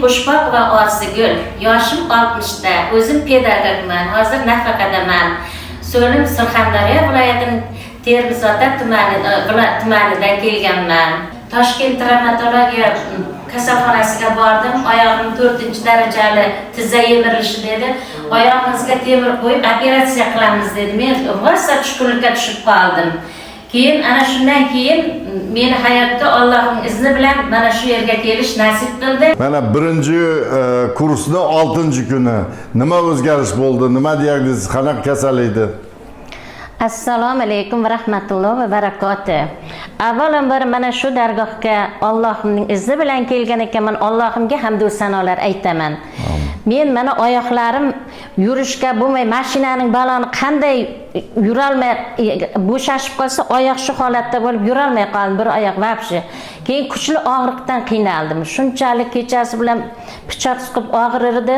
Xushboq va Orzigul. Yoshim 60 da. O'zim pedagogman. Hozir nafaqadaman. So'lim Surxondaryo viloyatining Termizota tumanidan kelganman. Toshkent travmatologiya kasalxonasiga bordim. Oyog'im 4-darajali tizza yemirilishi dedi. Oyog'ingizga temir qo'yib operatsiya qilamiz dedi. Men rosa tushkunlikka tushib qoldim. Keyin ana shundan keyin meni hayotda Allohning izni bilan mana shu yerga kelish nasib qildi. Mana birinchi kursning 6-kuni nima o'zgarish bo'ldi? Nima diagnoz, qanaqa kasal edi? Assalomu alaykum va rahmatullohi va barakatuh. Avvalambor mana shu dargohga Allohning izni bilan kelgan ekanman. Allohimga hamd va sanolar aytaman. Men mana oyoqlarim yurishga bo'lmay, mashinaning baloni qanday yurolmay bo'shashib qolsa, oyoq shu holatda bo'lib yurolmay qoldim, bir oyoq vabshi. Keyin kuchli og'riqdan qiynaldim. Shunchalik kechasi bilan pichoq suqib og'rirdi.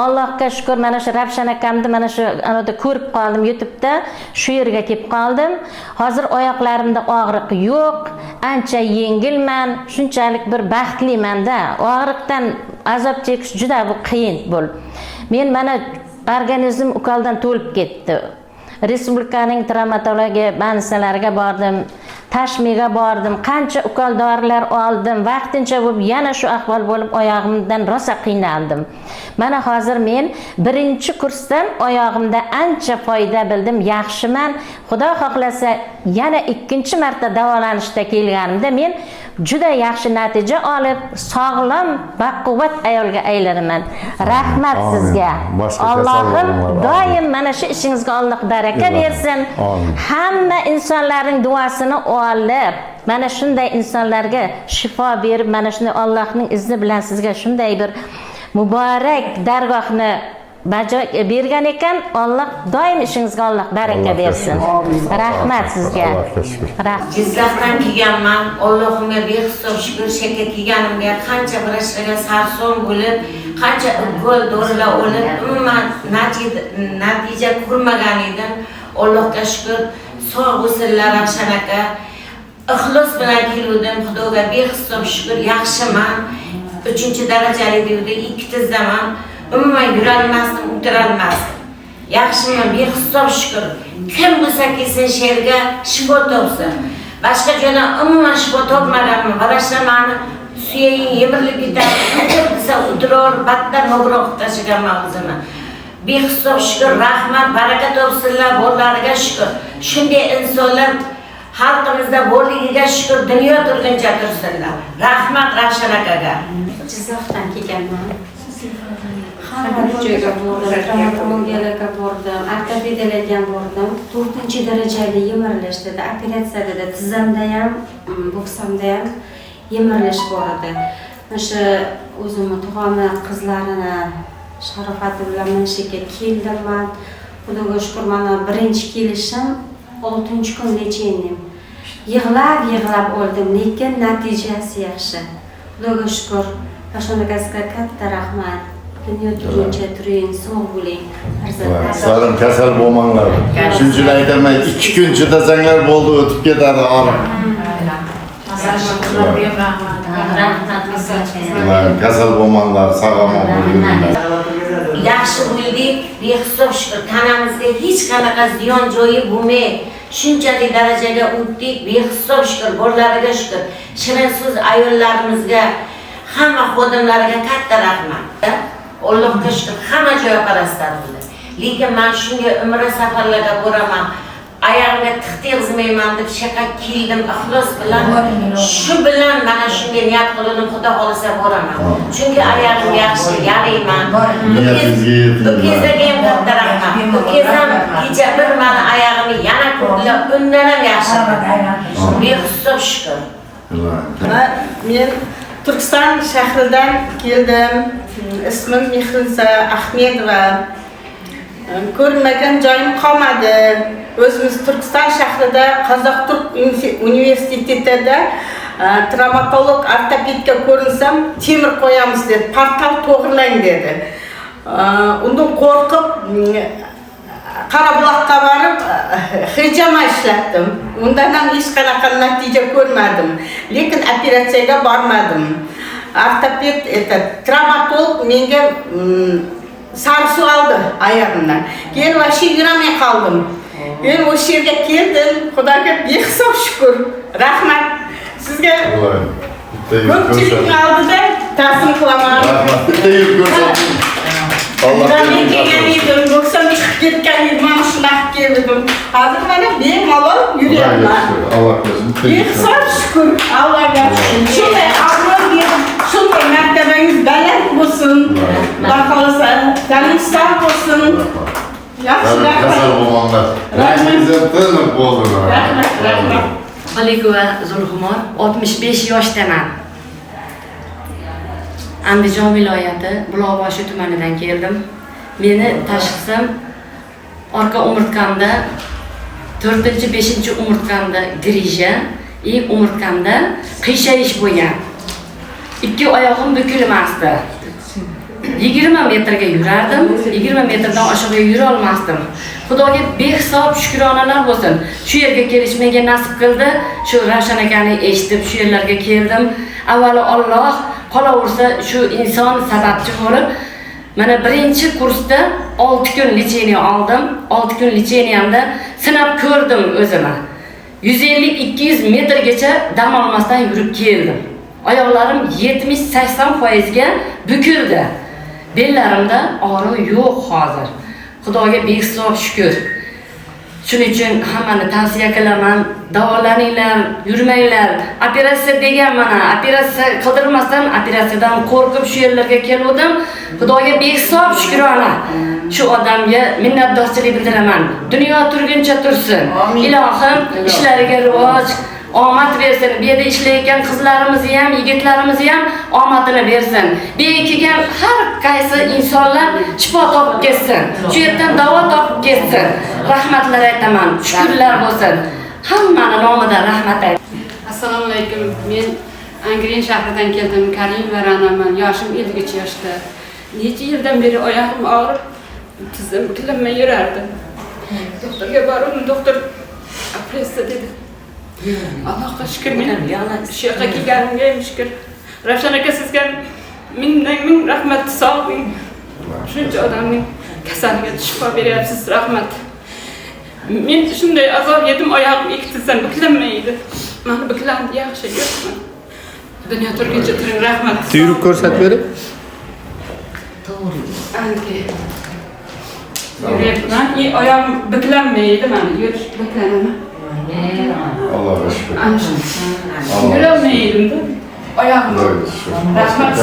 Allohga shukr, mana shu Ravshan akamni mana shu anada ko'rib qoldim YouTube'da, shu yerga kelib qoldim. Hozir oyoqlarimda og'riq yo'q, ancha yengilman, shunchalik bir baxtliman-da. Og'riqdan azob chekish juda bu qiyin bo'ldi. Men mana organizm ukoldan to'lib ketdi. Respublikaning travmatologiya bansalariga bordim, Tashmiga bordim, qancha ukol dorilar oldim. Vaqtincha bo'lib yana shu ahvol bo'lib oyog'imdan rosa qiynaldim. Mana hozir men birinchi kursdan oyog'imda ancha foyda bildim, yaxshiman. Xudo xohlasa yana ikkinchi marta davolanishda kelganimda men juda yaxshi natija olib, sog'lom va quvvat ayolga aylanaman. Rahmat sizga. Allohim doim mana shu ishingizga Alloh baraka bersin. Hamma insonlarning duosini olib, mana shunday insonlarga shifo berib, mana shuni Allohning izni bilan sizga shunday bir muborak dargohni bergan ekan. Alloh doim ishingizga Alloh baraka bersin. Rahmat sizga. Jizzaxdan kelganman. Allohimga behisob shukr, shaka kelganimga qancha vrachlarga sarson bo'lib, qancha gol dorilar olib, umuman natija ko'rmagan edim. Allohga shukr, sog' bo'lsinlar Ravshan aka. Ixlos bilan keldim. Xudoga behisob shukr, yaxshiman. 3-darajali devdi, 2 tizzaman. Umuman yurolmasdim, o'tirolmasdim. Yaxshiman, behisob shukr. Kim bo'lsa kelsin sherga shifo topsin. Boshqa joyda umuman shifo topmaganman. Vrachlar meni suyagim yemirilib ketadi. Desa o'tirar, battar mo'groq tashiganman o'zimni. Behisob shukr, rahmat, baraka topsinlar, borlariga shukr. Shunday insonlar xalqimizda borligiga shukr, dunyo turguncha tursinlar. Rahmat Ravshan akaga. Jizzaxdan kelganman. Hamma joyga bordim, travmatologiyalarga bordim, ortopediyalarga bordim. 4-darajali yemirilish dedi, operatsiya dedi. Tizzamda ham, bo'ksamda ham yemirilish bor edi. O'sha o'zimni tog'amni qizlarini sharofati bilan mana shu yerga keldim men. Xudoga shukr, mana birinchi kelishim 6-kun lechenim. Yig'lab oldim, lekin natijasi yaxshi. Xudoga shukr. Ravshan akasiga katta rahmat. Dunyo turguncha turing, sog' bo'ling. Sog'lom, kasal bo'lmanglar. Shunchalik aytaman, 2 kun chidasanglar bo'ldi, o'tib ketadi og'riq. Kasal bo'lmanglar, sog'lom bo'linglar. Yaxshi bo'ldik, behisob shukr. Tanamizga hech qanaqa ziyon joyi bo'lmay, shunchalik darajaga o'tdik, behisob shukr, borlariga shukr. Shirin so'z ayollarimizga, hamma xodimlariga katta rahmat. Allohga shukr, hamma joy parastar bo'ldi. Lekin men shunga umra safarlarga boraman. Oyog'imga tiq tegizmayman deb shaqa keldim, ixlos bilan. Shu bilan mana shunga niyat qildim, Xudo xolisa boraman. Chunki oyog'im yaxshi, yarayman. Ukizlarga ham katta rahmat. Ukizam kecha bir meni oyog'imni yana ko'rdilar, undan ham yaxshi. Behisob shukr. Men Turkiston shahridan keldim. Ismim Mehriniza Ahmedova. Ko'rmagan joyim qolmadi. O'zimiz Turkiston shahrida Qozoq-Turk universitetida travmatolog ortopedga ko'rinsam, temir qo'yamiz dedi, portal to'g'rilang dedi. Undan qo'rqib Qarabuloqqa borib hijama ishlatdim. Undan ham hech qanaqa natija ko'rmadim. Lekin operatsiyaga bormadim. ortoped, travmatolog menga sarı su aldı ayağımdan. Keyin vashi yuramay qoldim. Men o'sha yerga keldim. Xudoga behisob shukr. Rahmat. Sizga ko'pchilikning oldida ta'zim qilaman. Bitta yurib ko'rsating. Men kelgan edim, 90 chiqib ketgan edim, mana shunday keldim. Hozir mana bemalol yuryapman. Allah ko'rsin. Behisob shukr Allohga. Shunday Alloh berib, shunday martabangiz baland bo'lsin. Xudo xolasa, tanangiz sog' bo'lsin. Yaxshi Kasal bo'lmanglar. Rahmingiz tiniq bo'ldi. rahmat. Xalikova Zulxumor, 65 yoshdaman. Andijon viloyati Buloqboshi tumanidan keldim. Meni tashxisim orqa umurtqamda 4-5 umurtqamda grija, umurtqamda qiyshayis bo'lgan. Ikki oyog'im bukilmasdi. 20 metrga yurardim, 20 metrdan oshiqqa yura olmasdim. Xudoga behisob shukronalar bo'lsin. Shu yerga kelish menga nasib qildi. Shu Ravshan akani eshitib shu yerlarga keldim. Avvalo Alloh qolaversa shu inson sababchi bo'lib, mana birinchi kursda 6 kun lecheniya oldim. 6 kun lecheniyamda sinab ko'rdim o'zimni. 150-200 metrgacha dam olmasdan yurib keldim. Oyoqlarim 70-80% ga bukildi. Bellarimda og'riq yo'q hozir. Xudoga behisob shukr. Shuning uchun hammani tavsiya qilaman, davolaninglar, yurmanglar. Operatsiya degan mana, operatsiya qildirmasdan operatsiyadan qo'rqib shu yerlarga keldim. Xudoga behisob shukrona. Shu odamga minnatdorchilik bildiraman. Dunyo turguncha tursin. Ilohim ishlariga rivoj, omad bersin. Bu yerda ishlayotgan qizlarimizni ham, yigitlarimizni ham omadini bersin. Bekigan har qaysi insonlar shifo topib ketsin. Shu yerdan davo topib ketsin. Rahmatlar aytaman, shukrlar bo'lsin. Hammani nomidan rahmat aytaman. Assalomu alaykum. Men Angren shahridan keldim. Karimova Ra'noman. Yoshim 53 yoshda. Necha yildan beri oyog'im og'rib, tizim bukilmay yurardi. Doktorga bordim, doktor operatsiya dedi. Allohga shukr, men shu yoqqa kelganimga ham shukr. Ravshan aka, sizga ming rahmat, sog' bo'ling. Shuncha odamning kasaliga shifo beryapsiz, rahmat. Men shunday azob yedim, oyog'im ikki tizzam buklanmaydi. Mana buklandi, yaxshi yo'qman. Dunyo turguncha turing, rahmat. Buyruq ko'rsatib bering. To'g'ri. Anki. Yuryapman, oyog'im buklanmaydi, mana yurish buklanaman. Allohga shukr. Yurolmaydim-da. Oyog'im. Rahmat.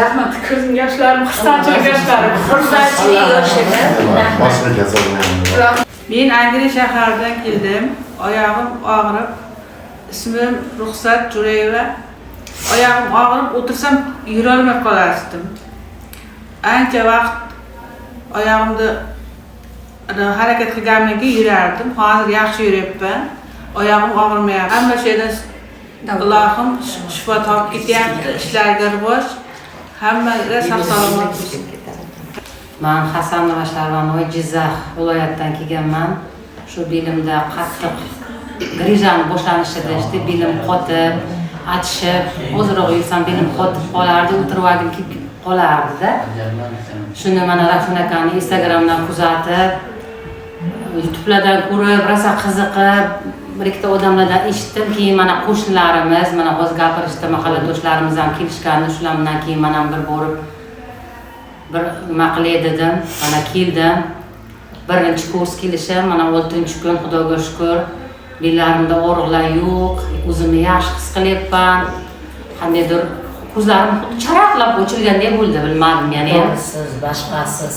Rahmat. Ko'zim yoshlarim, xursandchilik yoshlarim. Xursandchilik yoshlari. Boshqa kasal bo'lmanglar. Men Angren shaharidan keldim. Oyog'im og'rib. Ismim Ruxsat Jo'rayeva. Oyog'im og'rib, o'tirsam yura olmay qolardim. Ancha vaqt oyog'imni harakat qilganimdan keyin yurardim. Hozir yaxshi yuryapman. Oyog'im og'rimayapti. Hamma şeydan Allohim shifo topib ketyapti. Ishlarga rivoj. Hammaga sog'-salomat bo'lsin. Men Hasanova Sharvanova Jizzax viloyatidan kelganman. Shu belimda qattiq grijani boshlanishida işte belim qotib, achishib, ozroq yursam belim qotib qolardi, o'tirib ketib qolardi-da. Shuni mana Ravshan akani Instagramdan kuzatib, YouTube'lardan ko'rib, rosa qiziqib, bir ikkita odamlardan eshitdim. Keyin mana qo'shnilarimiz, mana hozir gapirishdi, mahalladoshlarimiz ham kelishgandi. Shulardan keyin men ham bir borib bir nima qilay dedim. Mana keldim. Birinchi kurs kelishim, mana 6-kun, Xudoga shukr. Bellarimda og'riqlar yo'q, o'zimni yaxshi his qilyapman. Qandaydir ko'zlarim charaqlab ochilgandek bo'ldi, bilmadim yani. Siz boshqasiz.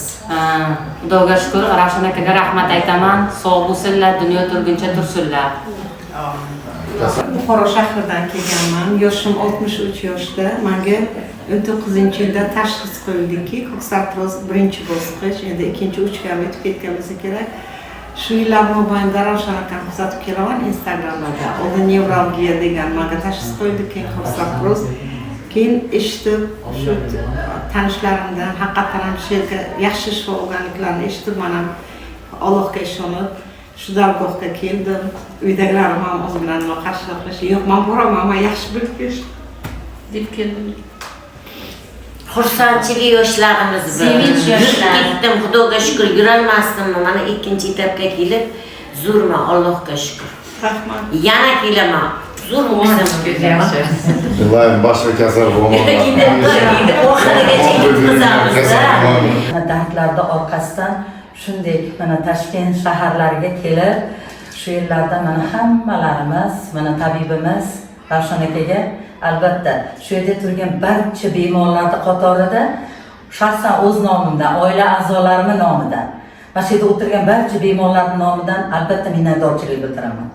Xudoga shukr, Ravshan akaga rahmat aytaman. Sog' bo'lsinlar, dunyo turguncha tursinlar. Buxoro shahridan kelganman. Yoshim 63 yoshda. Menga 19-yilda tashxis qo'yildiki, ko'ksartroz birinchi bosqich, endi ikkinchi uchga o'tib ketgan bo'lsa kerak. Shu yillar mobaynida Ravshan akani kuzatib kelaman Instagramda. Oldin nevralgiya degan menga tashxis qo'yildi, keyin ko'ksartroz. Keyin eshitib, shu tanishlarimdan haqiqatan ham shu yerga yaxshi shifo olganliklarini eshitib, men ham Allohga ishonib shu dargohga keldim. Uydagilarim ham o'z bilan qarshilik qilish, yo'q, men boraman, men yaxshi bilib deb keldim. xursandchilik yoshlarimiz bu. Sevinch yoshlar. Ketdim, Xudoga shukr, yurolmasdim. Mana ikkinchi etapga kelib, zo'rman, Allohga shukr. Rahmat. Yana kelaman. Zo'r o'qisam. Iloyim boshqa kasal bo'lmasin. Oxirigacha yetkazamiz. Dardlarda orqasidan shunday mana Toshkent shaharlariga kelib, shu yerlarda mana hammalarimiz, mana tabibimiz Ravshan akaga albatta shu yerda turgan barcha bemorlarning qatorida shaxsan o'z nomimdan, oila a'zolarimning nomidan, mana shu yerda o'tirgan barcha bemorlarning nomidan albatta minnatdorchilik bildiraman.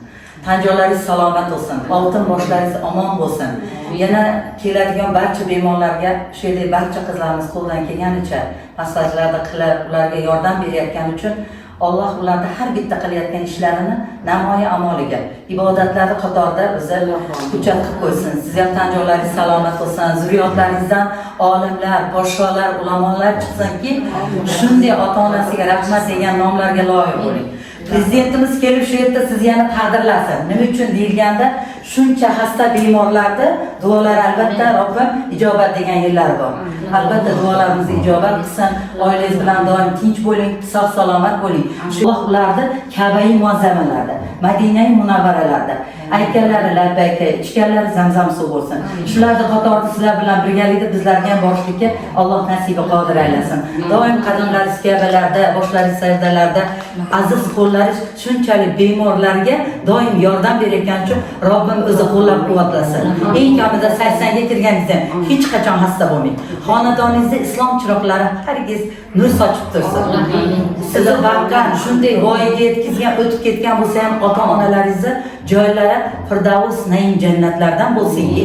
Tanjolaringiz salomat bo'lsin, oltin boshlaringiz omon bo'lsin. Yana keladigan barcha bemorlarga shu yerda barcha qizlarimiz qo'ldan kelganicha masajlarda qilib, ularga yordam berayotgani uchun Alloh ularni har bitta qilayotgan ishlarini namoyon amaliga, ibodatlari qatorida bizni hujjat qilib qo'ysin. Siz ham tanjolaringiz salomat bo'lsin, zurriyotlaringizdan olimlar, podsholar, ulamolar chiqsinki, shunday ota-onasiga rahmat degan nomlarga loyiq bo'ling. Prezidentimiz kelib shu yerda sizni yana taqdirlasin. Nima uchun deyilganda, shuncha xasta bemorlarni duolar albatta Robbim ijobat degan yerlari bor. Albatta duolarimizni ijobat qilsin. Oilangiz bilan doim tinch bo'ling, sog' salomat bo'ling. Shu ularni Ka'bai muazzamalarda, Madinai munavvaralarda aytganlari labbayka, ichganlari zamzam suv bo'lsin. Shularning qatorida sizlar bilan birgalikda bizlarga ham borishlikka Alloh nasibi qodir aylasin. Doim qadamlaringiz Ka'balarda, boshlaringiz sajdalarda, aziz qo'llaringiz shunchalik bemorlarga doim yordam berayotgani uchun Robbim o'zi qo'llab-quvvatlasin. Eng kamida 80 ga kirganingizda hech qachon xasta bo'lmang. Xonadoningizda islom chiroqlari hargiz nur sochib tursin. Sizni bakkan shunday voyaga yetkazgan, o'tib ketgan bo'lsa ham ota-onalaringizni joylari Firdavs naim jannatlardan bo'lsinki,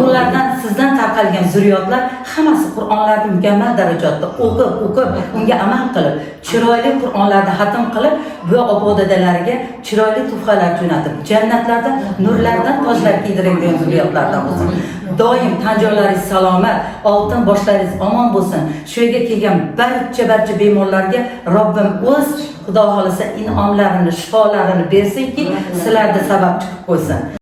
ulardan sizdan tarqalgan zurriyotlar hammasi Qur'onlarni mukammal darajada o'qib, unga amal qilib, chiroyli Qur'onlarni xatm qilib, bu obodadalariga chiroyli tuhfalar jo'natib, jannatlarda nurlardan tojlar kiydiradigan zurriyotlardan bo'lsin. Doim tanjolaringiz salomat, oltin boshlaringiz omon bo'lsin. Shu yerga kelgan barcha bemorlarga Robbim o'z Xudo xolisa in'omlarini, shifolarini bersinki, sizlarga sabab chiqib qo'ysin.